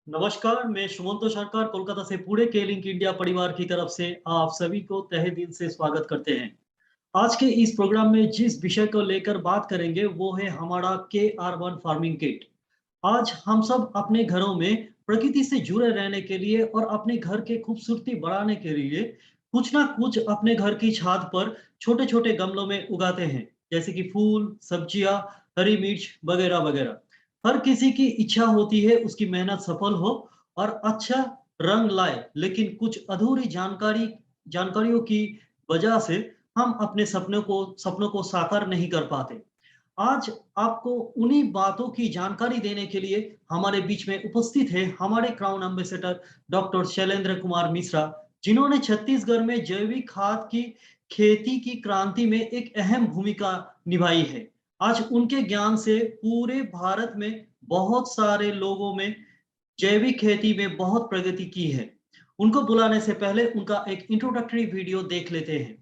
नमस्कार, मैं सुमंतो सरकार कोलकाता से पूरे के लिंक इंडिया परिवार की तरफ से आप सभी को तहे दिल से स्वागत करते हैं। आज के इस प्रोग्राम में जिस विषय को लेकर बात करेंगे वो है हमारा KR1 फार्मिंग किट। आज हम सब अपने घरों में प्रकृति से जुड़े रहने के लिए और अपने घर के खूबसूरती बढ़ाने के लिए कुछ ना कुछ अपने घर की छत पर छोटे छोटे गमलों में उगाते हैं, जैसे कि फूल, सब्जियां, हरी मिर्च वगैरह वगैरह। हर किसी की इच्छा होती है उसकी मेहनत सफल हो और अच्छा रंग लाए, लेकिन कुछ अधूरी जानकारियों की वजह से हम अपने सपनों को साकार नहीं कर पाते। आज आपको उन्हीं बातों की जानकारी देने के लिए हमारे बीच में उपस्थित है हमारे crown ambassador doctor Shailendra Kumar Mishra, जिन्होंने छत्तीसगढ़ में जैविक खाद की खेती की क्रांति में एक अहम भूमिका निभाई है। आज उनके ज्ञान से पूरे भारत में बहुत सारे लोगों में जैविक खेती में बहुत प्रगति की है। उनको बुलाने से पहले उनका एक इंट्रोडक्टरी वीडियो देख लेते हैं।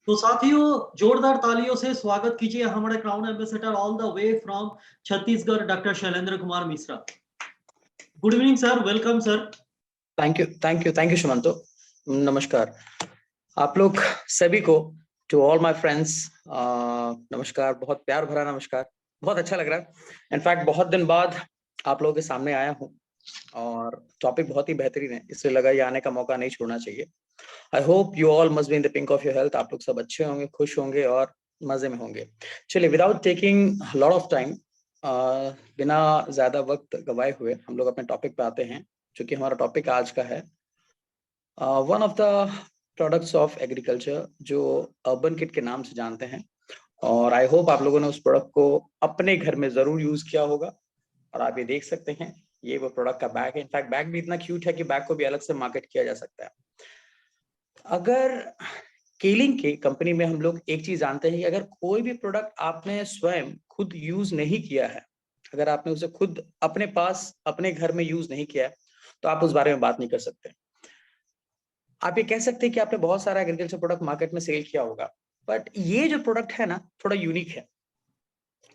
तो साथियों, जोरदार तालियों से स्वागत कीजिए हमारे crown ambassador all the way from Chhattisgarh doctor Shailendra Kumar Mishra. Good evening sir, welcome sir. Thank you Sumanto. नमस्कार आप लोग सभी को, टू ऑल माय फ्रेंड्स नमस्कार, बहुत प्यार भरा नमस्कार। बहुत अच्छा लग रहा है, इनफैक्ट बहुत दिन बाद आप लोगों के सामने आया हूँ और टॉपिक बहुत ही बेहतरीन है, इसलिए लगा ये आने का मौका नहीं छोड़ना चाहिए। I hope you all must be in the pink of your health. आप लोग सब अच्छे होंगे, खुश होंगे और मजे में होंगे। चलिए, without taking lot of time, बिना ज्यादा वक्त गवाए हुए हम लोग अपने टॉपिक पे आते हैं, जो कि हमारा टॉपिक आज का है one of the products of agriculture, जो अर्बन किट के नाम से जानते हैं। और आई होप आप लोगों ने उस प्रोडक्ट को अपने घर में जरूर यूज किया होगा। और आप ये देख सकते हैं, ये वो प्रोडक्ट का बैग है। इनफैक्ट बैग भी इतना क्यूट है कि बैग को भी अलग से मार्केट किया जा सकता है। अगर केलिंग के कंपनी में हम लोग एक चीज जानते हैं कि अगर कोई भी प्रोडक्ट आपने स्वयं खुद यूज नहीं किया है, अगर आपने उसे खुद अपने पास अपने घर में यूज नहीं किया है, तो आप उस बारे में बात नहीं कर सकते। आप ये कह सकते हैं कि आपने बहुत सारा एग्रीकल्चर प्रोडक्ट मार्केट में सेल किया होगा, बट ये जो प्रोडक्ट है ना, थोड़ा यूनिक है।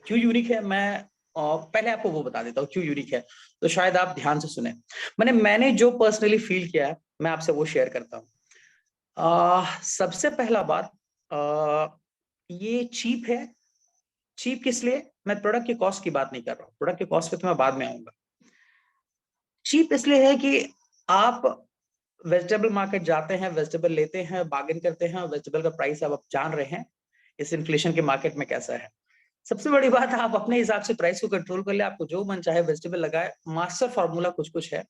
क्यों यूनिक है, मैं पहले आपको वो बता देता हूँ क्यों यूनिक है, तो शायद आप ध्यान से सुने। मैंने जो पर्सनली फील किया है, मैं आपसे वो शेयर करता हूँ। सबसे पहला बात, ये चीप है। चीप किस लिए? मैं प्रोडक्ट के कॉस्ट की बात नहीं कर रहा हूँ, प्रोडक्ट के कॉस्ट पे तो मैं बाद में आऊंगा। चीप इसलिए है कि आप वेजिटेबल मार्केट जाते हैं, वेजिटेबल लेते हैं, बार्गेन करते हैं, और वेजिटेबल का प्राइस अब आप जान रहे हैं इस इन्फ्लेशन के मार्केट में कैसा है। सबसे बड़ी बात, आप अपने हिसाब से प्राइस को कंट्रोल कर ले, आपको जो मन चाहे वेजिटेबल लगाए। मास्टर फार्मूला कुछ है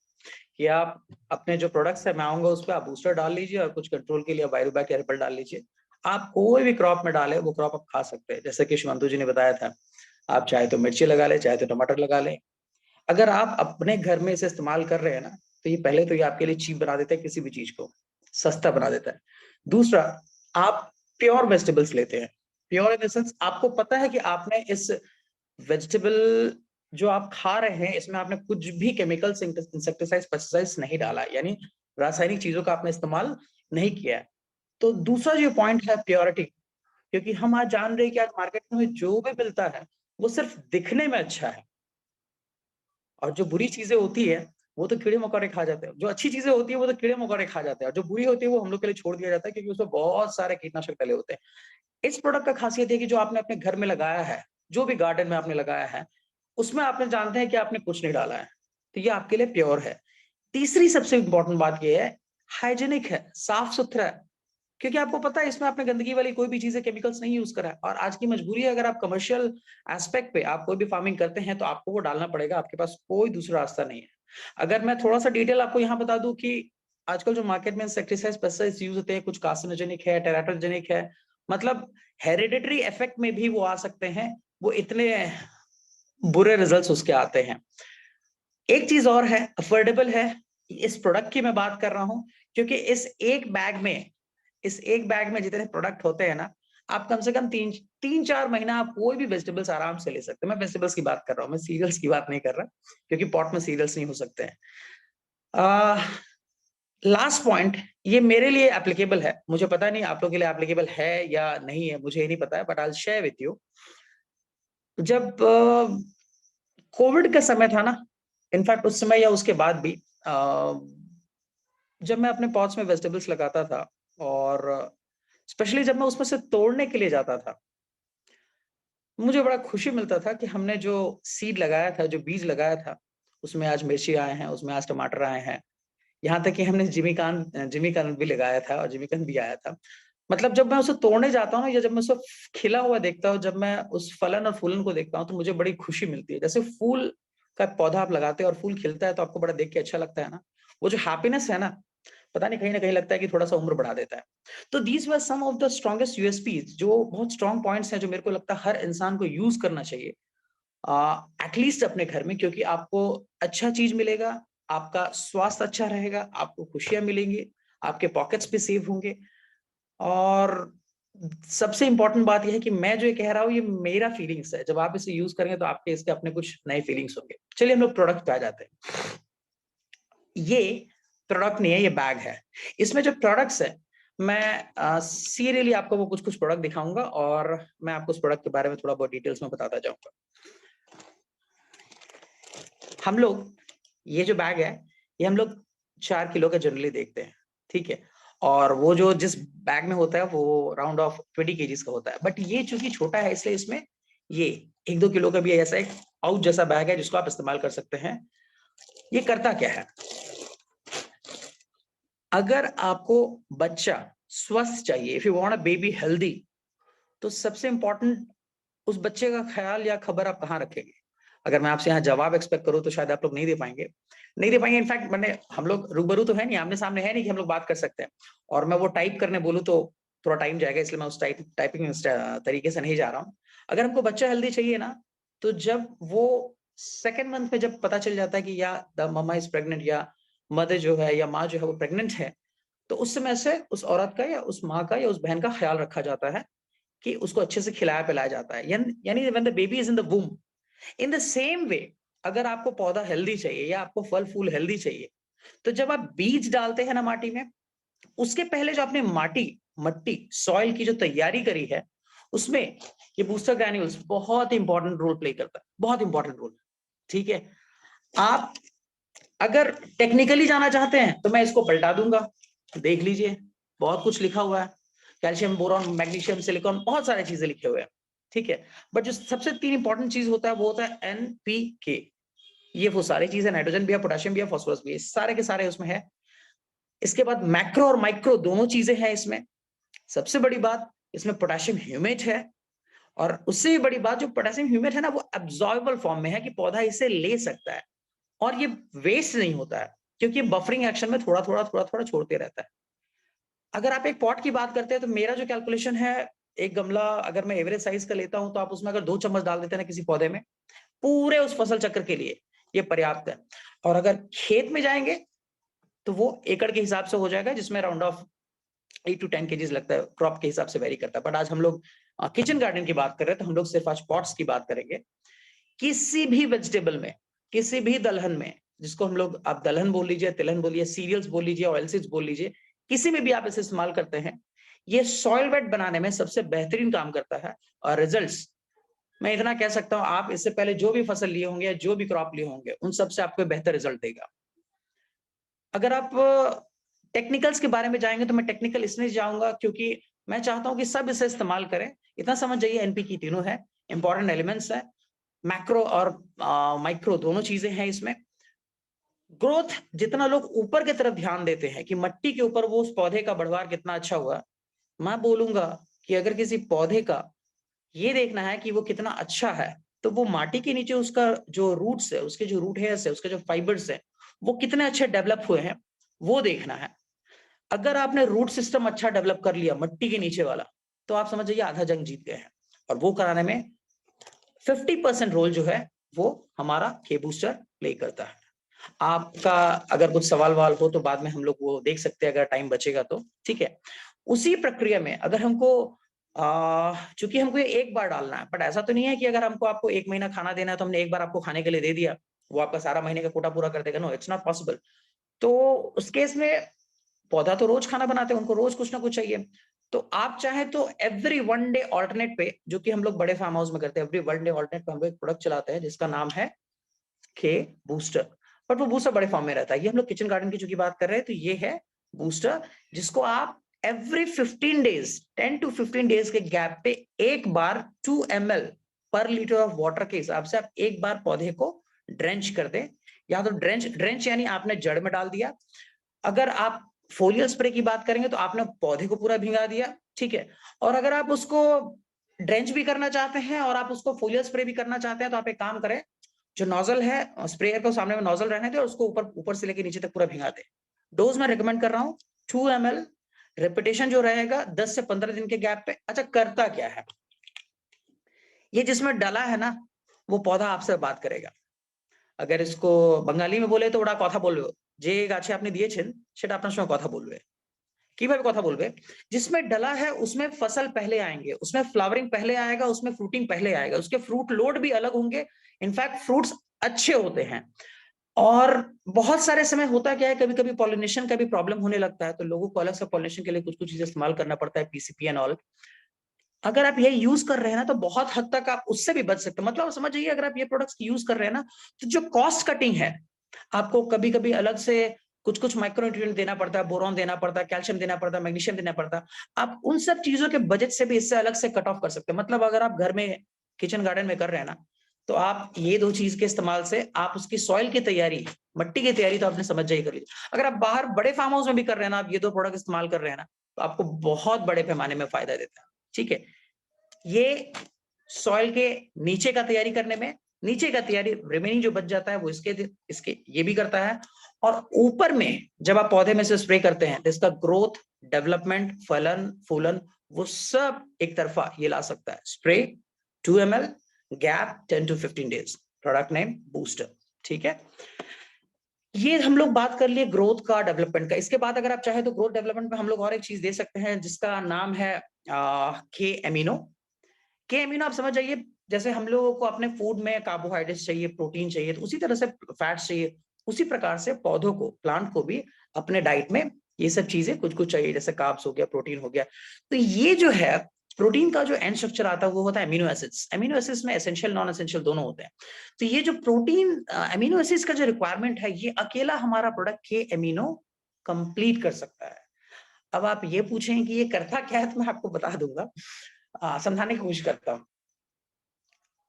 कि आप अपने जो प्रोडक्ट्स है, मैं आऊंगा उस पर, आप बूस्टर डाल लीजिए और कुछ कंट्रोल के लिए वायरोबैक या हेर्बल डाल लीजिए। आप कोई भी क्रॉप में डाले, वो क्रॉप आप खा सकते हैं। जैसे कि शिवंतु जी ने बताया था, आप चाहे तो मिर्ची लगा ले, चाहे तो टमाटर लगा ले। अगर आप अपने घर में इसे इस्तेमाल कर रहे हैं ना, तो ये पहले तो ये आपके लिए चीप बना देता है, किसी भी चीज को सस्ता बना देता है। दूसरा, आप प्योर वेजिटेबल्स लेते हैं। प्योर इन द सेंस, आपको पता है कि आपने इस वेजिटेबल जो आप खा रहे हैं, इसमें आपने कुछ भी केमिकल्स, इंसेक्टिसाइड्स, पेस्टिसाइड्स नहीं डाला है, यानी रासायनिक चीजों का आपने इस्तेमाल नहीं किया है। तो दूसरा जो पॉइंट है, प्योरिटी। क्योंकि हम आज जान रहे हैं कि आज मार्केट में जो भी मिलता है वो सिर्फ दिखने में अच्छा है, और जो बुरी चीजें होती है वो तो कीड़े मकोड़े खा जाते हैं। जो अच्छी चीजें होती है वो तो कीड़े मकोड़े खा जाते हैं, और जो बुरी होती है वो हम लोग के लिए छोड़ दिया जाता है, क्योंकि उसमें बहुत सारे कीटनाशक डले होते हैं। इस प्रोडक्ट का खासियत है कि जो आपने अपने घर में लगाया है, जो भी गार्डन में आपने लगाया है, उसमें आपने जानते हैं कि आपने कुछ नहीं डाला है, तो ये आपके लिए प्योर है। तीसरी सबसे इंपॉर्टेंट बात ये है, हाइजीनिक है, साफ सुथरा है, क्योंकि आपको पता है इसमें आपने गंदगी वाली कोई भी चीजें, केमिकल्स नहीं यूज करा है। और आज की मजबूरी है, अगर आप कमर्शियल एस्पेक्ट पे आप कोई भी फार्मिंग करते हैं तो आपको वो डालना पड़ेगा, आपके पास कोई दूसरा रास्ता नहीं है। अगर मैं थोड़ा सा डिटेल आपको यहाँ बता दूं कि आजकल जो मार्केट में इंसेक्टिसाइड्स पेस्टिसाइड्स यूज होते हैं, कुछ कार्सिनोजेनिक है, टेराटोजेनिक है, मतलब हेरिडिटरी इफेक्ट में भी वो आ सकते हैं, वो इतने बुरे रिजल्ट्स उसके आते हैं। एक चीज और है, अफोर्डेबल है। इस प्रोडक्ट की मैं बात कर रहा हूं क्योंकि इस एक बैग में जितने प्रोडक्ट होते हैं ना, आप कम से कम तीन चार महीना आप कोई भी वेजिटेबल्स आराम से ले सकते हैं। मैं वेजिटेबल्स की बात कर रहा हूँ, मैं सीरियल्स की बात नहीं कर रहा, क्योंकि पॉट में सीरियल्स नहीं हो सकते हैं। लास्ट पॉइंट, ये मेरे लिए एप्लीकेबल है, मुझे पता नहीं आप लोग के लिए एप्लीकेबल है या नहीं है, मुझे ये नहीं पता है, but I will share with you. जब कोविड का समय था ना, इनफैक्ट उस समय या उसके बाद भी, जब मैं अपने पॉट्स में वेजिटेबल्स लगाता था और स्पेशली जब मैं उसमें से तोड़ने के लिए जाता था, मुझे बड़ा खुशी मिलता था कि हमने जो सीड लगाया था, जो बीज लगाया था, उसमें आज मिर्ची आए हैं, उसमें आज टमाटर आए हैं, यहाँ तक कि हमने जिमीकंद भी लगाया था और जिमीकंद भी आया था। मतलब जब मैं उसे तोड़ने जाता हूँ ना, या जब मैं उसे खिला हुआ देखता हूँ, जब मैं उस फलन और फूलन को देखता हूँ, तो मुझे बड़ी खुशी मिलती है। जैसे फूल का पौधा आप लगाते हैं और फूल खिलता है तो आपको बड़ा देख के अच्छा लगता है ना, वो जो हैप्पीनेस है ना, पता नहीं कहीं ना कहीं लगता है कि थोड़ा सा उम्र बढ़ा देता है। तो these were some of the strongest USPs, जो बहुत स्ट्रॉन्ग पॉइंट्स हैं, जो मेरे को लगता है हर इंसान को यूज करना चाहिए एटलीस्ट अपने घर में, क्योंकि आपको अच्छा चीज मिलेगा, आपका स्वास्थ्य अच्छा रहेगा, आपको खुशियां मिलेंगी, आपके पॉकेट्स भी सेव होंगे। और सबसे इंपॉर्टेंट बात यह है कि मैं जो ये कह रहा हूँ, ये मेरा फीलिंग्स है, जब आप इसे यूज करेंगे तो आपके इसके अपने कुछ नए फीलिंग्स होंगे। चलिए हम लोग प्रोडक्ट पे आ जाते हैं। ये प्रोडक्ट नहीं है, ये बैग है। इसमें जो प्रोडक्ट्स है, मैं सीरियली आपको वो कुछ कुछ प्रोडक्ट दिखाऊंगा और मैं आपको उस प्रोडक्ट के बारे में थोड़ा बहुत डिटेल्स में बताता जाऊंगा। हम लोग ये जो बैग है, ये हम लोग 4 किलो का जनरली देखते हैं, ठीक है। और वो जो जिस बैग में होता है वो राउंड ऑफ 20 केजीज का होता है, बट ये चूंकि छोटा है इसलिए इसमें ये 1-2 किलो का भी ऐसा एक पाउच जैसा बैग है जिसको आप इस्तेमाल कर सकते हैं। ये करता क्या है, अगर आपको बच्चा स्वस्थ चाहिए, if you want a baby healthy, तो सबसे इंपॉर्टेंट उस बच्चे का ख्याल या खबर आप कहाँ रखेंगे। अगर मैं आपसे यहाँ जवाब एक्सपेक्ट करूँ तो शायद आप लोग नहीं दे पाएंगे। इनफैक्ट मैंने, हम लोग रूबरू तो है नहीं, आमने सामने है नहीं कि हम लोग बात कर सकते हैं, और मैं वो टाइप करने बोलूँ तो थोड़ा टाइम जाएगा, इसलिए मैं उस टाइपिंग तरीके से नहीं जा रहा हूँ। अगर हमको बच्चा हेल्दी चाहिए ना, तो जब वो सेकेंड मंथ में जब पता चल जाता है कि या द ममा इज प्रेग्नेंट, या मदर जो है या माँ जो है वो प्रेग्नेंट है, तो उस समय से उस औरत का या उस माँ का या उस बहन का ख्याल रखा जाता है कि उसको अच्छे से खिलाया पिलाया जाता है, यानी when the baby is in the वूम। In the same way, अगर आपको पौधा हेल्दी चाहिए या आपको फल फूल हेल्दी चाहिए, तो जब आप बीज डालते हैं ना माटी में, उसके पहले जो आपने मट्टी सॉइल की जो तैयारी करी है, उसमें ये बूस्टर ग्रैन्यूल्स बहुत इंपॉर्टेंट रोल प्ले करता है, बहुत इंपॉर्टेंट रोल। ठीक है, आप अगर टेक्निकली जाना चाहते हैं तो मैं इसको पलटा दूंगा, देख लीजिए, बहुत कुछ लिखा हुआ है, कैल्शियम, बोरॉन, मैग्नीशियम, सिलिकॉन, बहुत सारी चीजें लिखे हुए हैं, ठीक है। बट जो सबसे 3 इंपॉर्टेंट चीज होता है वो होता है NPK। ये वो सारी चीजें, नाइट्रोजन भी है, पोटेशियम भी है, फास्फोरस भी है, सारे के सारे उसमें है। इसके बाद मैक्रो और माइक्रो दोनों चीजें हैं इसमें। सबसे बड़ी बात, इसमें पोटेशियम ह्यूमेट है, और उससे भी बड़ी बात, जो पोटेशियम ह्यूमेट है ना, वो एब्जॉर्बेबल फॉर्म में है कि पौधा इसे ले सकता है, और ये वेस्ट नहीं होता है, क्योंकि बफरिंग एक्शन में थोड़ा थोड़ा छोड़ते रहता है। अगर आप एक पॉट की बात करते हैं, तो मेरा जो कैलकुलेशन है, एक गमला अगर मैं एवरेज साइज का लेता हूं, तो आप उसमें अगर 2 चम्मच डाल देते हैं ना किसी पौधे में, पूरे उस फसल चक्र के लिए ये पर्याप्त है। और अगर खेत में जाएंगे तो वो एकड़ के हिसाब से हो जाएगा, जिसमें राउंड ऑफ 8 to 10 केजीज लगता है, क्रॉप के हिसाब से वेरी करता है। बट आज हम लोग किचन गार्डन की बात कर रहे हैं, तो हम लोग सिर्फ आज पॉट्स की बात करेंगे। किसी भी वेजिटेबल में, किसी भी दलहन में, जिसको हम लोग, आप दलहन बोल लीजिए, तिलहन बोलिए, सीरियल्स बोल लीजिए, ऑयलसीड्स बोल लीजिए, किसी में भी आप इसे इस्तेमाल करते हैं, ये सॉइल वेट बनाने में सबसे बेहतरीन काम करता है। और रिजल्ट्स, मैं इतना कह सकता हूं, आप इससे पहले जो भी फसल लिए होंगे या जो भी क्रॉप लिए होंगे, उन सबसे आपको बेहतर रिजल्ट देगा। अगर आप टेक्निकल्स के बारे में जाएंगे, तो मैं टेक्निकल इसलिए जाऊंगा क्योंकि मैं चाहता हूं कि सब इसे इस्तेमाल करें। इतना समझ जाइए, NPK तीनों है, इंपॉर्टेंट एलिमेंट्स है, मैक्रो और माइक्रो दोनों चीजें हैं इसमें। ग्रोथ जितना लोग ऊपर की तरफ ध्यान देते हैं कि मट्टी के ऊपर वो उस पौधे का बढ़वार कितना अच्छा हुआ, मैं बोलूंगा कि अगर किसी पौधे का ये देखना है कि वो कितना अच्छा है, तो वो माटी के नीचे उसका जो रूट्स है, उसके जो रूट हेयर्स है, उसके जो फाइबर्स है, वो कितने अच्छे डेवलप हुए हैं, वो देखना है। अगर आपने रूट सिस्टम अच्छा डेवलप कर लिया मट्टी के नीचे वाला, तो आप समझ जाइए आधा जंग जीत गए हैं। और वो कराने में 50% रोल जो है वो हमारा के बूस्टर प्ले करता है। आपका अगर कुछ सवाल वाल हो तो बाद में हम लोग वो देख सकते हैं, अगर टाइम बचेगा तो, ठीक है। उसी प्रक्रिया में अगर हमको चूंकि हमको ये एक बार डालना है, बट ऐसा तो नहीं है कि अगर हमको आपको 1 महीना खाना देना है तो हमने एक बार आपको खाने के लिए दे दिया, वो आपका सारा महीने का कोटा पूरा कर देगा। No, it's not possible. तो उस केस में पौधा तो रोज खाना बनाते हैं, उनको रोज कुछ ना कुछ चाहिए। तो आप चाहे तो एवरी 1 डे ऑल्टरनेट पे, जो कि हम लोग बड़े फार्म हाउस में करते हैं, एवरी 1 डे ऑल्टरनेट पे हम लोग एक प्रोडक्ट चलाते हैं जिसका नाम है के बूस्टर। बट वो बूस्टर बड़े फॉर्म में रहता है। ये हम लोग किचन गार्डन की चूंकि बात कर रहे हैं, तो ये है बूस्टर, जिसको आप एवरी 15 डेज 10 to 15 डेज के गैप पे एक बार 2 ml पर लीटर ऑफ वाटर के हिसाब से आप एक बार पौधे को ड्रेंच कर दें। या तो ड्रेंच यानी आपने जड़ में डाल दिया। अगर आप फोलियल स्प्रे की बात करेंगे तो आपने पौधे को पूरा भिंगा दिया, ठीक है। और अगर आप उसको ड्रेंच भी करना चाहते हैं और आप उसको फोलियल स्प्रे भी करना चाहते हैं, तो आप एक काम करें, जो नोजल है स्प्रेयर को सामने में नोजल रहने दे और उसको ऊपर से लेके नीचे तक पूरा भिंगा दे। डोज मैं रिकमेंड कर रहा हूँ 2 ml, रेपिटेशन जो रहेगा 10 से 15 दिन के गैप पे। अच्छा, करता क्या है ये जिसमें डला है ना, वो पौधा आपसे बात करेगा। अगर इसको बंगाली में बोले तो ওটা কথা বলবে, যে গাছে আপনি দিয়েছেন সেটা আপনার সঙ্গে কথা বলবে। কিভাবে কথা বলবে? जिसमें डला है उसमें फसल पहले आएंगे, उसमें फ्लावरिंग पहले आएगा, उसमें फ्रूटिंग पहले आएगा, उसके फ्रूट लोड भी अलग होंगे। इनफैक्ट फ्रूट्स अच्छे होते हैं। और बहुत सारे समय होता क्या है, कभी-कभी पॉलिनेशन का भी प्रॉब्लम होने लगता है, तो लोगों को अलग से पॉलिनेशन के लिए कुछ-कुछ चीजें इस्तेमाल करना पड़ता है, पीसीपी एंड ऑल। अगर आप ये यूज कर रहे हैं ना, तो बहुत हद तक आप उससे भी बच सकते हैं। मतलब समझ जाइए, अगर आप ये प्रोडक्ट्स यूज कर रहे हैं ना, तो जो कॉस्ट कटिंग है, आपको कभी-कभी अलग से कुछ-कुछ माइक्रोन्यूट्रिएंट देना पड़ता है, बोरॉन देना पड़ता है, कैल्शियम देना पड़ता है, मैग्नीशियम देना पड़ता है। आप उन सब चीजों के बजट से भी इससे अलग से कट ऑफ कर सकते हैं। मतलब अगर आप घर में किचन गार्डन में कर रहे हैं ना, तो आप ये 2 चीज के इस्तेमाल से आप उसकी सॉइल की तैयारी, मट्टी की तैयारी तो आपने समझ जाइए कर ली। अगर आप बाहर बड़े फार्म हाउस में भी कर रहे हैं ना, आप ये 2 प्रोडक्ट इस्तेमाल कर रहे हैं ना, तो आपको बहुत बड़े पैमाने में फायदा देता है, ठीक है। ये सॉइल के नीचे का तैयारी करने में, नीचे का तैयारी रिमेनिंग जो बच जाता है वो इसके ये भी करता है। और ऊपर में जब आप पौधे में से स्प्रे करते हैं तो इसका ग्रोथ, डेवलपमेंट, फलन फूलन वो सब एक तरफा ये ला सकता है। Spray 2 ml, gap 10 to 15 days, product name booster, ठीक है। ये हम लोग बात कर लिए ग्रोथ का, डेवलपमेंट का। इसके बाद अगर आप चाहे तो ग्रोथ डेवलपमेंट में हम लोग और एक चीज दे सकते हैं जिसका नाम है के एमिनो। के अमीनो आप समझ जाइए, जैसे हम लोगों को अपने फूड में कार्बोहाइड्रेट्स चाहिए, प्रोटीन चाहिए, तो उसी तरह से फैट्स चाहिए। उसी प्रकार से पौधों को, प्लांट को भी अपने डाइट में ये सब चीजें कुछ कुछ चाहिए, जैसे कार्ब्स हो गया, प्रोटीन हो गया। तो ये जो है प्रोटीन का जो एंड स्ट्रक्चर आता है वो होता है अमीनो एसिड्स। अमीनो एसिड्स में एसेंशियल नॉन एसेंशियल दोनों होते हैं। तो ये जो प्रोटीन अमीनो एसिड्स का जो रिक्वायरमेंट है, ये अकेला हमारा प्रोडक्ट के अमीनो कंप्लीट कर सकता है। अब आप ये पूछें कि ये करता क्या है, तो मैं आपको बता दूंगा, समझाने की कोशिश करता हूँ।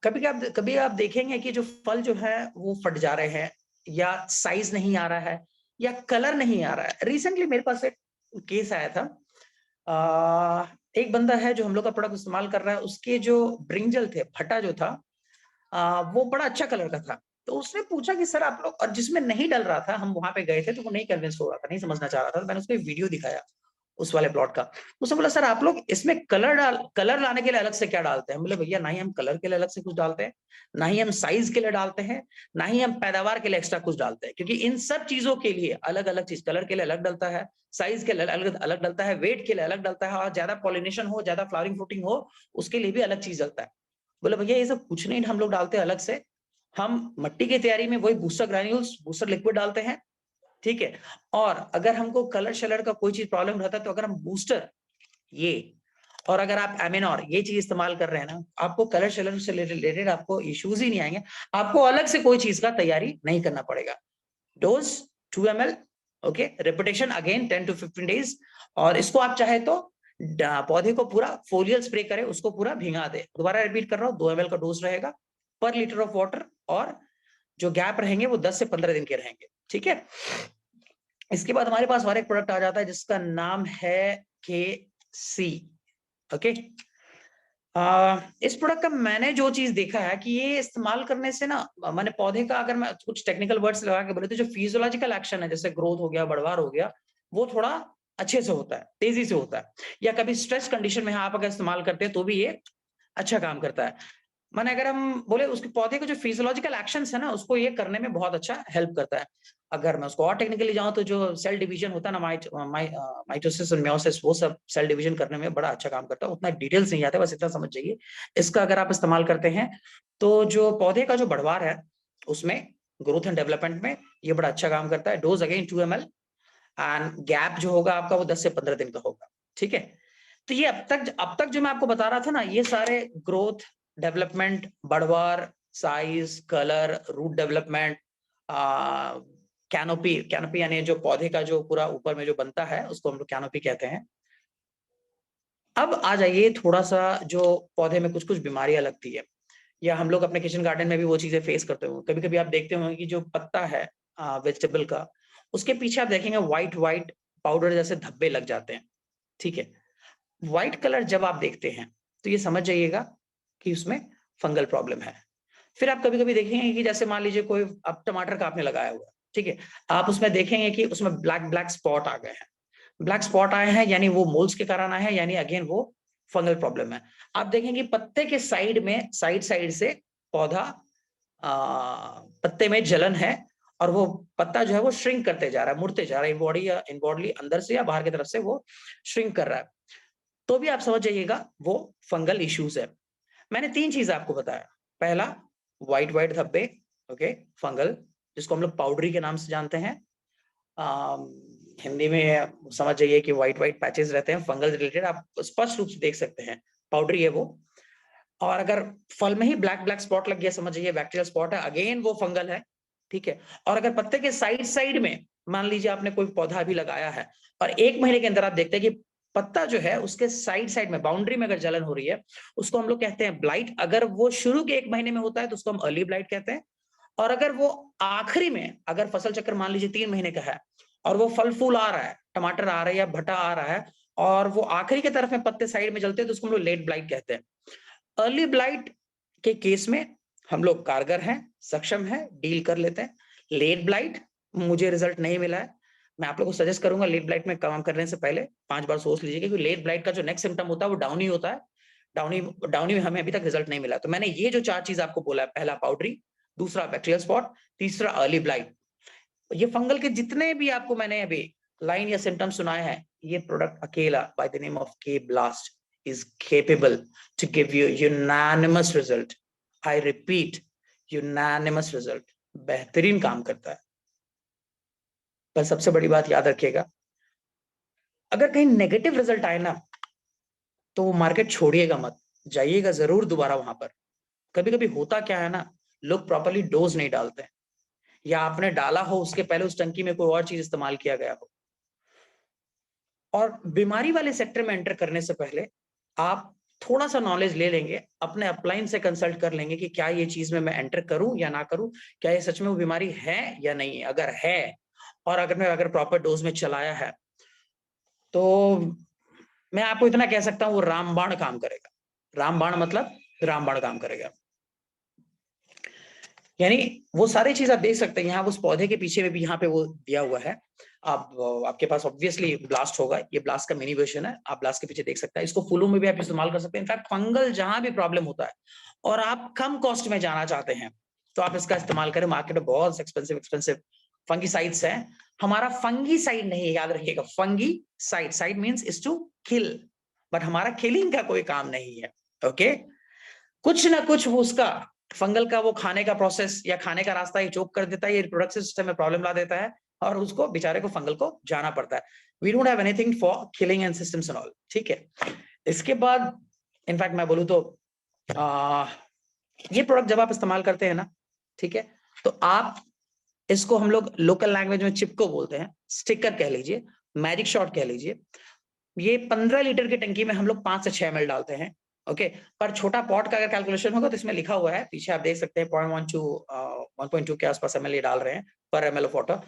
कभी आप देखेंगे कि जो फल जो है वो फट जा रहे हैं, या साइज नहीं आ रहा है, या कलर नहीं आ रहा है। रिसेंटली मेरे पास एक केस आया था। एक बंदा है जो हम लोग का प्रोडक्ट इस्तेमाल कर रहा है, उसके जो ब्रिंजल थे, फटा जो था, वो बड़ा अच्छा कलर का था। तो उसने पूछा कि सर आप लोग, और जिसमें नहीं डल रहा था, हम वहां पे गए थे तो वो नहीं कन्विंस हो रहा था, नहीं समझना चाह रहा था, तो मैंने उसको एक वीडियो दिखाया उस वाले प्लॉट का। उसने बोला सर आप लोग इसमें कलर लाने के लिए अलग से क्या डालते हैं? बोले भैया ना ही हम कलर के लिए अलग से कुछ डालते हैं, ना ही हम साइज के लिए डालते हैं, ना ही हम पैदावार के लिए एक्स्ट्रा कुछ डालते हैं। क्योंकि इन सब चीजों के लिए अलग अलग चीज, कलर के लिए अलग डलता है, साइज के लिए अलग अलग डलता है, वेट के लिए अलग डलता है, और ज्यादा पॉलिनेशन हो, ज्यादा फ्लावरिंग फ्रूटिंग हो, उसके लिए भी अलग चीज डलता है। बोले भैया ये सब कुछ नहीं हम लोग डालते हैं अलग से। हम मट्टी की तैयारी में वही बूस्टर ग्रैन्यूल्स, बूस्टर लिक्विड डालते हैं, ठीक है। और अगर हमको कलर शलर का कोई चीज प्रॉब्लम रहता है, तो अगर हम बूस्टर ये, और अगर आप एमिनोर ये चीज इस्तेमाल कर रहे हैं ना, आपको कलर शलर से रिलेटेड आपको इश्यूज ही नहीं आएंगे। आपको अलग से कोई चीज का तैयारी नहीं करना पड़ेगा। Dose 2 ml, okay, reputation again 10 to 15 days. और इसको आप चाहे तो पौधे को पूरा फोलियल स्प्रे करें, उसको पूरा भिंगा दे। दोबारा रिपीट कर रहा हूँ, 2 ml का डोज रहेगा, पर लीटर ऑफ वाटर, और जो गैप रहेंगे वो 10 से 15 दिन के रहेंगे, ठीक है। इसके बाद हमारे पास और एक प्रोडक्ट आ जाता है जिसका नाम है KC, ओके। इस प्रोडक्ट का मैंने जो चीज देखा है कि ये इस्तेमाल करने से ना, मैंने पौधे का अगर मैं कुछ टेक्निकल वर्ड्स लगा के बोले तो जो फिजियोलॉजिकल एक्शन है, जैसे ग्रोथ हो गया, बढ़वार हो गया, वो थोड़ा अच्छे से होता है, तेजी से होता है। या कभी स्ट्रेस कंडीशन में आप अगर इस्तेमाल करते हैं तो भी ये अच्छा काम करता है। माने अगर हम बोले उसके पौधे के जो फिजियोलॉजिकल एक्शंस है ना, उसको ये करने में बहुत अच्छा हेल्प करता है। अगर मैं उसको और टेक्निकली जाऊं तो जो सेल डिवीजन होता है ना, माइटोसिस और मियोसिस, वो सब सेल डिवीजन करने में बड़ा अच्छा काम करता है। उतना डिटेल्स नहीं आते, बस इतना समझ जाइए। इसका अगर आप इस्तेमाल करते हैं तो जो पौधे का जो बढ़वार है उसमें, ग्रोथ एंड डेवलपमेंट में ये बड़ा अच्छा काम करता है। Dose again 2 ml, and gap जो होगा आपका वो 10 से 15 दिन का होगा, ठीक है। तो ये अब तक जो मैं आपको बता रहा था ना, ये सारे ग्रोथ, डेवलपमेंट, बढ़वार, size, colour, root development, canopy, canopy यानी जो पौधे का जो पूरा ऊपर में जो बनता है उसको हम लोग कैनोपी कहते हैं। अब आ जाइए थोड़ा सा, जो पौधे में कुछ कुछ बीमारियां लगती है, या हम लोग अपने किचन गार्डन में भी वो चीजें फेस करते हो। कभी कभी आप देखते होंगे कि जो पत्ता है वेजिटेबल का, उसके पीछे आप देखेंगे व्हाइट व्हाइट पाउडर जैसे धब्बे लग जाते हैं, ठीक है। व्हाइट कलर जब आप देखते हैं तो ये समझ जाइएगा कि उसमें फंगल प्रॉब्लम है। फिर आप कभी कभी देखेंगे कि जैसे मान लीजिए कोई अब टमाटर का आपने लगाया हुआ है, ठीक है, आप उसमें देखेंगे कि उसमें ब्लैक ब्लैक स्पॉट आ गए हैं। ब्लैक स्पॉट आए हैं यानी वो मोल्स के कारण आए हैं, यानी अगेन वो फंगल प्रॉब्लम है। आप देखेंगे पत्ते के साइड में, साइड साइड से पौधा, पत्ते में जलन है, और वो पत्ता जो है वो श्रिंक करते जा रहा है, मुड़ते जा रहा है, इनबॉडी या इनबॉडी अंदर से या बाहर की तरफ से वो श्रिंक कर रहा है। तो भी आप समझ जाइएगा वो फंगल इश्यूज है। मैंने 3 चीज आपको बताया। पहला, व्हाइट व्हाइट धब्बे, ओके, फंगल, जिसको हम लोग पाउडरी के नाम से जानते हैं। हिंदी में समझ जाइए कि व्हाइट व्हाइट पैचेस रहते हैं, फंगल रिलेटेड, आप स्पष्ट रूप से देख सकते हैं, पाउडरी है वो। और अगर फल में ही ब्लैक ब्लैक स्पॉट लग गया, समझ जाइए बैक्टीरियल स्पॉट है, अगेन वो फंगल है, ठीक है। और अगर पत्ते के साइड साइड में मान लीजिए आपने कोई पौधा भी लगाया है और 1 महीने के अंदर आप देखते हैं कि पत्ता जो है उसके साइड साइड में, बाउंड्री में अगर जलन हो रही है, उसको हम लोग कहते हैं ब्लाइट। अगर वो शुरू के 1 महीने में होता है तो उसको हम अर्ली ब्लाइट कहते हैं। और अगर वो आखिरी में, अगर फसल चक्र मान लीजिए 3 महीने का है और वो फल फूल आ रहा है, टमाटर आ रहा है या भटा आ रहा है, और वो आखिरी की तरफ में पत्ते साइड में जलते हैं, तो उसको हम लोग लेट ब्लाइट कहते हैं। अर्ली ब्लाइट के केस में हम लोग कारगर हैं, सक्षम हैं, डील कर लेते हैं। लेट ब्लाइट मुझे रिजल्ट नहीं मिला है। मैं आप लोगों को सजेस्ट करूंगा लेट ब्लाइट में काम करने से पहले 5 बार सोच लीजिए, क्योंकि लेट ब्लाइट का जो नेक्स्ट सिम्टम होता है वो डाउनी होता है। डाउनी में हमें अभी तक रिजल्ट नहीं मिला। तो मैंने ये जो 4 चीज आपको बोला है, पहला पाउडरी, दूसरा बैक्टीरियल स्पॉट, तीसरा अर्ली ब्लाइट, ये फंगल के जितने भी आपको मैंने अभी लाइन या सिम्टम्स सुनाए हैं, ये प्रोडक्ट अकेला बाय द नेम ऑफ के blast is capable to give you unanimous result. I repeat, unanimous result. बेहतरीन काम करता है। पर सबसे बड़ी बात याद रखिएगा, अगर कहीं नेगेटिव रिजल्ट आए ना, तो वो मार्केट छोड़िएगा मत, जाइएगा जरूर दोबारा वहां पर। कभी कभी होता क्या है ना, लोग प्रॉपर्ली डोज नहीं डालते हैं, या आपने डाला हो उसके पहले उस टंकी में कोई और चीज इस्तेमाल किया गया हो। और बीमारी वाले सेक्टर में एंटर करने से पहले आप थोड़ा सा नॉलेज ले लेंगे, अपने अपलाइन से कंसल्ट कर लेंगे कि क्या ये चीज में मैं एंटर करूं या ना करूं, क्या ये सच में वो बीमारी है या नहीं है। अगर है, और अगर प्रॉपर डोज में चलाया है, तो मैं आपको इतना कह सकता हूं वो रामबाण काम करेगा। रामबाण मतलब रामबाण काम करेगा। यानी वो सारी चीज आप देख सकते हैं यहाँ उस पौधे के पीछे में भी, यहाँ पे वो दिया हुआ है। आप आपके पास ऑब्वियसली ब्लास्ट होगा, ये ब्लास्ट का मिनी वर्जन है, आप ब्लास्ट के पीछे देख सकते हैं। इसको फूलों में भी आप इस्तेमाल कर सकते हैं। इनफैक्ट फंगल जहां भी प्रॉब्लम होता है और आप कम कॉस्ट में जाना चाहते हैं, तो आप इसका इस्तेमाल करें। मार्केट में बहुत एक्सपेंसिव फंगीसाइड्स हैं। हमारा फंगीसाइड नहीं, याद रखिएगा, fungicide, side means is to kill, but हमारा किलिंग का कोई काम नहीं है, ओके। कुछ ना कुछ वो उसका फंगल का वो खाने का प्रोसेस या खाने का रास्ता ये चोक कर देता है, ये रिप्रोडक्टिव सिस्टम में प्रॉब्लम ला देता है, और उसको बेचारे को फंगल को जाना पड़ता है। We don't have anything for killing and systems and all, ठीक है। इसके बाद इनफैक्ट मैं बोलूं तो ये प्रोडक्ट जब आप इस्तेमाल करते हैं ना, ठीक है, तो आप इसको, हम लोग लोकल लैंग्वेज में चिपको बोलते हैं, स्टिकर कह लीजिए, मैजिक शॉट कह लीजिए। ये 15 लीटर की टंकी में हम लोग 5 से 6 ml डालते हैं, ओके पर छोटा पॉट का अगर कैलकुलेशन होगा तो इसमें लिखा हुआ है, पीछे आप देख सकते हैं 1.2 के आसपास ml डाल रहे हैं पर ml ऑफ वाटर।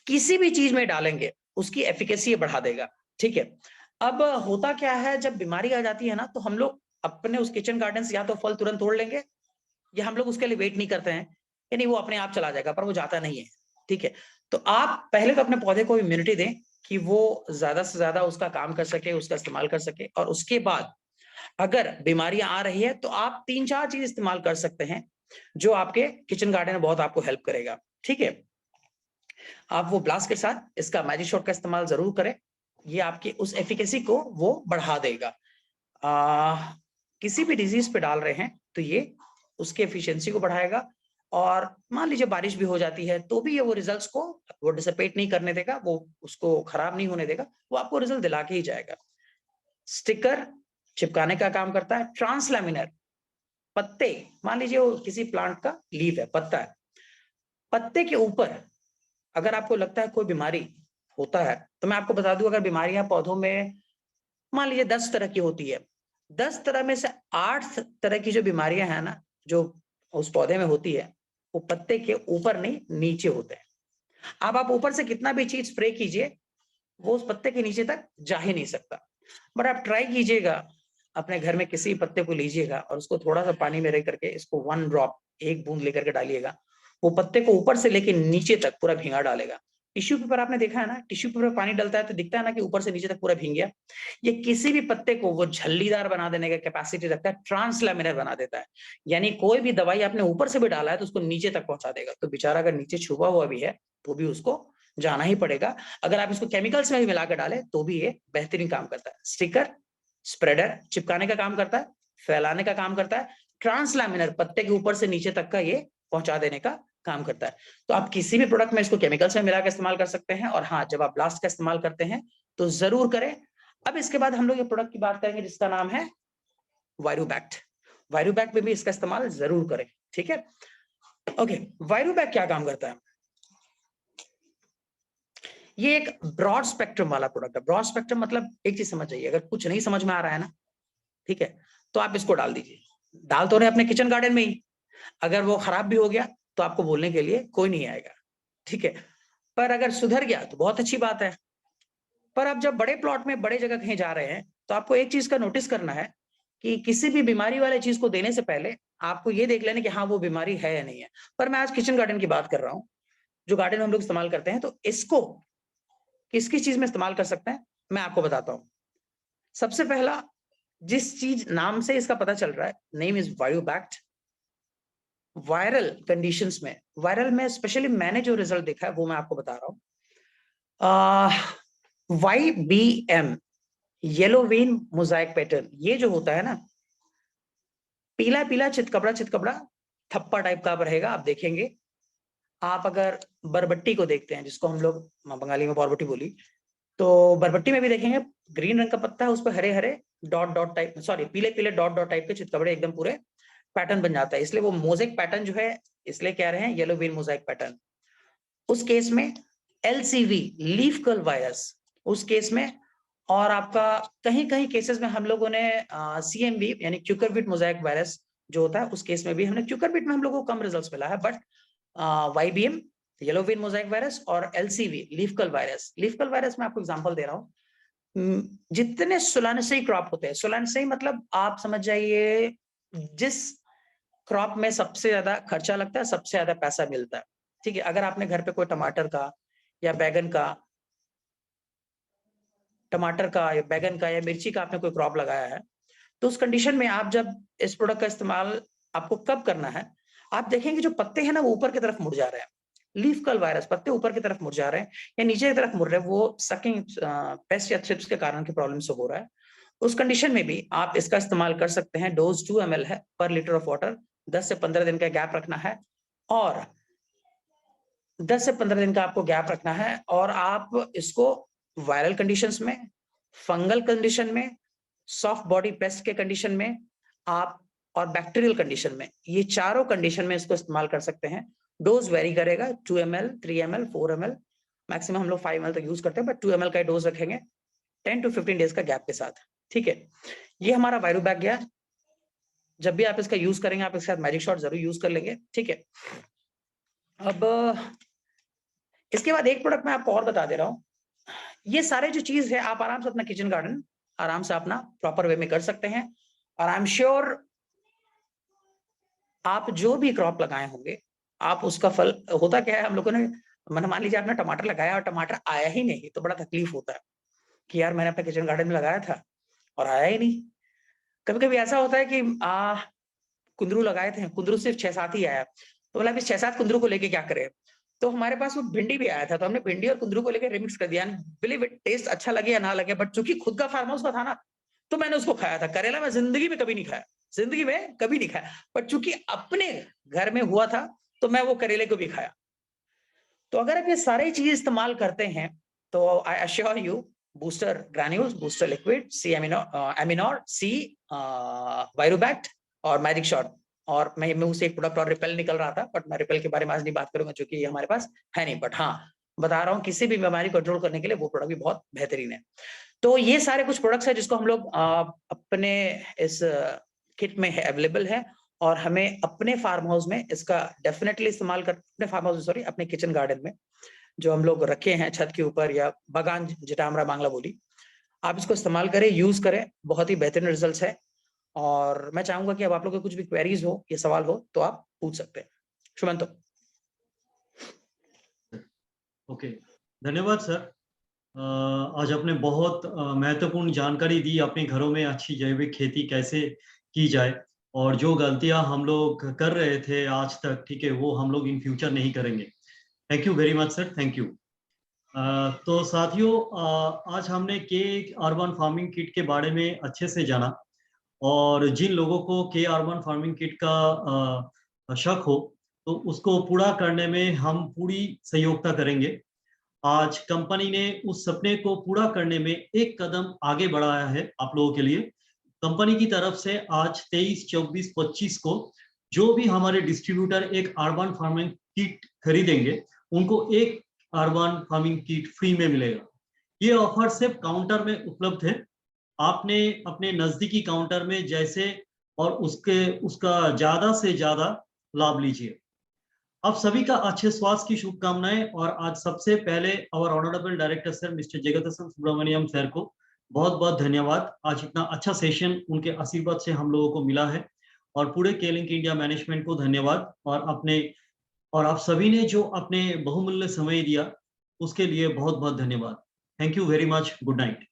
किसी भी चीज में डालेंगे उसकी एफिकेसी बढ़ा देगा, ठीक है। अब होता क्या है, जब बीमारी आ जाती है ना, तो हम लोग अपने उस किचन गार्डन से या तो फल तुरंत तोड़ लेंगे, या हम लोग उसके लिए वेट नहीं करते हैं, यानी वो अपने आप चला जाएगा, पर वो जाता नहीं है, ठीक है। तो आप पहले तो अपने पौधे को इम्यूनिटी दें कि वो ज्यादा से ज्यादा उसका काम कर सके, उसका इस्तेमाल कर सके, और उसके बाद अगर बीमारियां आ रही है तो आप 3-4 चीज इस्तेमाल कर सकते हैं जो आपके किचन गार्डन में बहुत आपको हेल्प करेगा, ठीक है। आप वो ब्लास्ट के साथ इसका मैजिक शॉट का इस्तेमाल जरूर करें, ये आपकी उस एफिकेसी को वो बढ़ा देगा। किसी भी डिजीज पे डाल रहे हैं तो ये उसकी एफिशिएंसी को बढ़ाएगा, और मान लीजिए बारिश भी हो जाती है तो भी ये वो रिजल्ट्स को वो डिसिपेट नहीं करने देगा, वो उसको खराब नहीं होने देगा, वो आपको रिजल्ट दिला के ही जाएगा। स्टिकर चिपकाने का काम करता है। ट्रांसलैमिनर पत्ते, मान लीजिए वो किसी प्लांट का लीफ है, पत्ता है, पत्ते के ऊपर अगर आपको लगता है कोई बीमारी होता है, तो मैं आपको बता दूं, अगर बीमारियां पौधों में मान लीजिए 10 तरह की होती है, 10 तरह में से 8 तरह की जो बीमारियां हैं ना, जो उस पौधे में होती है, वो पत्ते के ऊपर नहीं नीचे होते हैं। अब आप ऊपर से कितना भी चीज स्प्रे कीजिए, वो उस पत्ते के नीचे तक जा ही नहीं सकता। बट आप ट्राई कीजिएगा, अपने घर में किसी पत्ते को लीजिएगा और उसको थोड़ा सा पानी में रख करके इसको 1 ड्रॉप, 1 बूंद लेकर के डालिएगा, वो पत्ते को ऊपर से लेके नीचे तक पूरा भींगा डालेगा। टिश्यू पेपर आपने देखा है ना, टिश्यू पेपर पानी डलता है तो दिखता है ना कि ऊपर से नीचे तक पूरा भींग गया। ये किसी भी पत्ते को वो झल्लीदार बना देने का कैपेसिटी रखता है, ट्रांसलैमिनर बना देता है। यानी कोई भी दवाई आपने ऊपर से भी डाला है तो उसको नीचे तक पहुंचा देगा। तो बेचारा अगर नीचे छुपा हुआ भी है तो भी उसको जाना ही पड़ेगा। अगर आप इसको केमिकल्स में भी मिलाकर डालें तो भी ये बेहतरीन काम करता है। स्टिकर स्प्रेडर चिपकाने का काम करता है, फैलाने का काम करता है। ट्रांसलैमिनर पत्ते के ऊपर से नीचे तक का ये पहुंचा देने का काम करता है। तो आप किसी भी प्रोडक्ट में इसको केमिकल्स में मिलाकर इस्तेमाल कर सकते हैं, और हाँ, जब आप ब्लास्ट का इस्तेमाल करते हैं तो जरूर करें। अब इसके बाद हम लोग ये प्रोडक्ट की बात करेंगे जिसका नाम है वायरोबैक्ट। वायरोबैक्ट में भी इसका इस्तेमाल जरूर करें, ठीक है। ओके, वायरोबैक्ट क्या काम करता है? ये एक ब्रॉड स्पेक्ट्रम वाला प्रोडक्ट है। ब्रॉड स्पेक्ट्रम मतलब एक चीज समझ जाइए, अगर कुछ नहीं समझ में आ रहा है ना, ठीक है, तो आप इसको डाल दीजिए। डाल तो रहे अपने किचन गार्डन में ही, अगर वो खराब भी हो गया तो आपको बोलने के लिए कोई नहीं आएगा, ठीक है। पर अगर सुधर गया तो बहुत अच्छी बात है। पर आप जब बड़े प्लॉट में बड़े जगह कहीं जा रहे हैं तो आपको एक चीज का नोटिस करना है कि किसी भी बीमारी वाले चीज को देने से पहले आपको ये देख लेना कि हाँ वो बीमारी है या नहीं है। पर मैं आज किचन गार्डन की बात कर रहा हूँ, जो गार्डन में हम लोग इस्तेमाल करते हैं, तो इसको किस किस चीज में इस्तेमाल कर सकते हैं मैं आपको बताता हूँ। सबसे पहला, जिस चीज नाम से इसका पता चल रहा है, नेम इज वायोबैक्ट। वायरल कंडीशंस में, वायरल में स्पेशली मैंने जो रिजल्ट देखा है वो मैं आपको बता रहा हूँ। YBM yellow vein Mosaic pattern, ये जो होता है ना, पीला पीला चितकबरा चितकबरा थप्पा टाइप का रहेगा, आप देखेंगे। आप अगर बरबट्टी को देखते हैं, जिसको हम लोग बंगाली में बरबट्टी बोली, तो बरबट्टी में भी देखेंगे ग्रीन रंग का पत्ता है, उस पर Hare Hare dot dot type, sorry पीले पीले डॉट डॉट टाइप के चितकबरे एकदम पूरे पैटर्न बन जाता है, इसलिए वो मोजाइक पैटर्न जो है, इसलिए कह रहे हैं येलो वेन मोजाइक पैटर्न। उस केस में LCV लीफ कर्ल वायरस, उस केस में, और आपका कहीं कहीं केसेस में हम लोगों ने CMV यानी क्यूकरबिट मोजाइक वायरस जो होता है, उस केस में भी हमने, क्यूकरबिट में हम लोगों को कम रिजल्ट्स मिला है, but YBM yellow vein Mosaic virus और LCV leaf curl virus, leaf curl virus में आपको एग्जांपल दे रहा हूँ। जितने सोलानेसी क्रॉप होते हैं, सोलानेसी मतलब आप समझ जाइए जिस क्रॉप में सबसे ज्यादा खर्चा लगता है, सबसे ज्यादा पैसा मिलता है, ठीक है। अगर आपने घर पे कोई टमाटर का या बैगन का या मिर्ची का आपने कोई क्रॉप लगाया है, तो उस कंडीशन में आप जब इस प्रोडक्ट का इस्तेमाल आपको कब करना है, आप देखेंगे जो पत्ते हैं ना वो ऊपर की तरफ मुड़ जा रहे हैं। लीफ कर्ल वायरस, पत्ते ऊपर की तरफ मुड़ जा रहे हैं या नीचे की तरफ मुड़ रहे हैं, वो सकिंग पेस्ट या थ्रिप्स के कारण के प्रॉब्लम से हो रहा है। उस कंडीशन में भी आप इसका इस्तेमाल कर सकते हैं। डोज 2 ml है पर लीटर ऑफ वाटर। 10 से 15 दिन का गैप रखना है, और 10 से 15 दिन का आपको गैप रखना है, और आप इसको वायरल कंडीशंस में, फंगल कंडीशन में, सॉफ्ट बॉडी पेस्ट के कंडीशन में आप, और बैक्टीरियल कंडीशन में, ये चारों कंडीशन में इसको इस्तेमाल कर सकते हैं। डोज वेरी करेगा, 2 ml, 3 ml, 4 ml, मैक्सिमम हम लोग 5 ml तक यूज करते हैं, बट 2 ml का डोज रखेंगे 10 to 15 डेज का गैप के साथ। ठीक है, ये हमारा वायरोबैक गया। जब भी आप इसका यूज करेंगे आप इसके साथ मैजिक शॉट जरूर यूज कर लेंगे, ठीक है। अब इसके बाद एक प्रोडक्ट मैं आपको और बता दे रहा हूँ। ये सारे जो चीज है आप आराम से अपना किचन गार्डन आराम से अपना प्रॉपर वे में कर सकते हैं, और आई एम श्योर आप जो भी क्रॉप लगाए होंगे आप उसका फल, होता क्या है हम लोगों ने, मैंने मान लीजिए आपने टमाटर लगाया और टमाटर आया ही नहीं तो बड़ा तकलीफ होता है कि यार मैंने अपने किचन गार्डन में लगाया था और आया ही नहीं। कभी कभी ऐसा होता है कि कुंदरू लगाए थे, कुंदरू सिर्फ 6-7 ही आया, तो बोला अभी 6-7 कुंदरू को लेके क्या करें। तो हमारे पास वो भिंडी भी आया था, तो हमने भिंडी और कुंदरू को लेकर रिमिक्स कर दिया। बिलीव इट, टेस्ट अच्छा लगे या ना लगे, बट चूंकि खुद का फार्म हाउस का था ना, तो मैंने उसको खाया था। करेला मैं जिंदगी में कभी नहीं खाया, जिंदगी में कभी नहीं खाया, बट चूंकि अपने घर में हुआ था तो मैं वो करेले को भी खाया। तो अगर आप ये सारी चीज इस्तेमाल करते हैं तो I assure you, booster granules, booster liquid, सी एमिनोर, सी वायरोबैक्ट और मैजिक शॉट, और मैं मुंह से एक प्रोडक्ट और रिपेल निकल रहा था, बट मैं रिपेल के बारे में आज नहीं बात करूंगा क्योंकि हमारे पास है नहीं, बट हाँ बता रहा हूँ किसी भी बीमारी को कंट्रोल करने के लिए वो प्रोडक्ट भी बहुत बेहतरीन है। तो ये सारे कुछ प्रोडक्ट्स है जिसको हम लोग अपने इस किट में है, अवेलेबल है, और हमें अपने फार्म हाउस में इसका डेफिनेटली इस्तेमाल कर, अपने फार्म हाउस सॉरी अपने किचन गार्डन में जो हम लोग रखे हैं छत के ऊपर या बागान, जिटा हमरा बांग्ला बोली, आप इसको इस्तेमाल करें, यूज करें, बहुत ही बेहतरीन रिजल्ट्स है। और मैं चाहूंगा कि अब आप लोगों के कुछ भी क्वेरीज हो या सवाल हो तो आप पूछ सकते हैं। शुमंतो। ओके, धन्यवाद सर। आज आपने बहुत महत्वपूर्ण जानकारी दी, अपने घरों में अच्छी जैविक खेती कैसे की जाए, और जो गलतियां हम लोग कर रहे थे आज तक, ठीक है, वो हम लोग इन फ्यूचर नहीं करेंगे। Thank you very much sir, thank you. तो साथियों, आज हमने के अर्बन फार्मिंग किट के बारे में अच्छे से जाना, और जिन लोगों को के अर्बन फार्मिंग किट का शक हो तो उसको पूरा करने में हम पूरी सहयोगिता करेंगे। आज कंपनी ने उस सपने को पूरा करने में एक कदम आगे बढ़ाया है आप लोगों के लिए। कंपनी की तरफ से आज 23, 24, 25 को जो भी हमारे डिस्ट्रीब्यूटर एक अर्बन फार्मिंग किट खरीदेंगे उनको एक अर्बन फार्मिंग किट फ्री में मिलेगा। ये ऑफर सिर्फ काउंटर में उपलब्ध है। आपने अपने नजदीकी काउंटर में जैसे और उसका ज्यादा से ज्यादा लाभ लीजिए। आप सभी का अच्छे स्वास्थ्य की शुभकामनाएं। और आज सबसे पहले our honourable director sir mister Jagadishan Subramaniam sir को बहुत बहुत धन्यवाद। आज इतना अच्छा सेशन उनके आशीर्वाद से हम लोगों को मिला है, और पूरे के-लिंक इंडिया मैनेजमेंट को धन्यवाद, और आप सभी ने जो अपने बहुमूल्य समय दिया उसके लिए बहुत बहुत धन्यवाद। Thank you very much, good night.